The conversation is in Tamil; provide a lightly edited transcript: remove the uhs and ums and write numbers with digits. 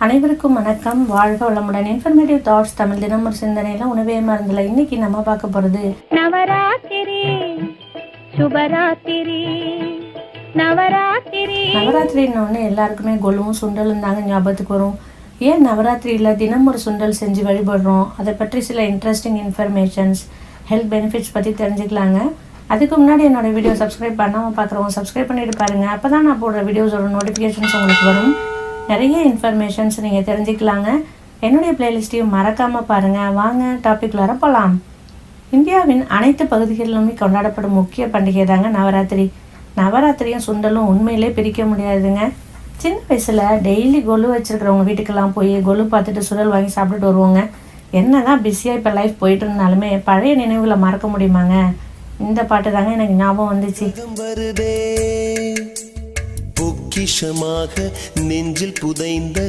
அனைவருக்கும் வணக்கம். வாழ்க வளமுடன். இன்ஃபர்மேட்டிவ் தாட்ஸ் தமிழ் தினமொரு சிந்தனையில உணவே மருந்துல இன்னைக்கு நம்ம பார்க்க போறது நவராத்திரி சுபராத்திரி. நவராத்திரின்னு எல்லாருக்குமே கொலுவும் சுண்டலும் தாங்க ஞாபகத்துக்கு வரும். ஏன் நவராத்திரியில தினம் ஒரு சுண்டல் செஞ்சு வழிபடுறோம், அதை பற்றி சில இன்ட்ரெஸ்டிங் இன்ஃபர்மேஷன்ஸ், ஹெல்த் பெனிஃபிட்ஸ் பற்றி தெரிஞ்சுக்கலாங்க. அதுக்கு முன்னாடி என்னோட வீடியோ சப்ஸ்கிரைப் பண்ணாமல் பார்க்குறவங்க சப்ஸ்கிரைப் பண்ணிட்டு பாருங்க. அப்போ தான் நான் போடுற வீடியோஸோட நோட்டிஃபிகேஷன்ஸ் உங்களுக்கு வரும். நிறைய இன்ஃபர்மேஷன்ஸ் நீங்கள் தெரிஞ்சுக்கலாங்க. என்னுடைய பிளேலிஸ்ட்டையும் மறக்காமல் பாருங்கள். வாங்க டாபிக் வர போகலாம். இந்தியாவின் அனைத்து பகுதிகளிலுமே கொண்டாடப்படும் முக்கிய பண்டிகை தாங்க நவராத்திரி. நவராத்திரியும் சுண்டலும் உண்மையிலே பிரிக்க முடியாதுங்க. சின்ன வயசில் டெய்லி கொலு வச்சுருக்கிறவங்க வீட்டுக்கெல்லாம் போய் கொலு பார்த்துட்டு சுண்டல் வாங்கி சாப்பிட்டுட்டு வருவோங்க. என்ன தான் பிஸியாக இப்போ லைஃப் போயிட்டு இருந்தாலுமே பழைய நினைவுகளை மறக்க முடியுமாங்க? இந்த பாட்டு தாங்க எனக்கு ஞாபகம் வந்துச்சு. பொக்கிஷமாக நெஞ்சில் புதைந்த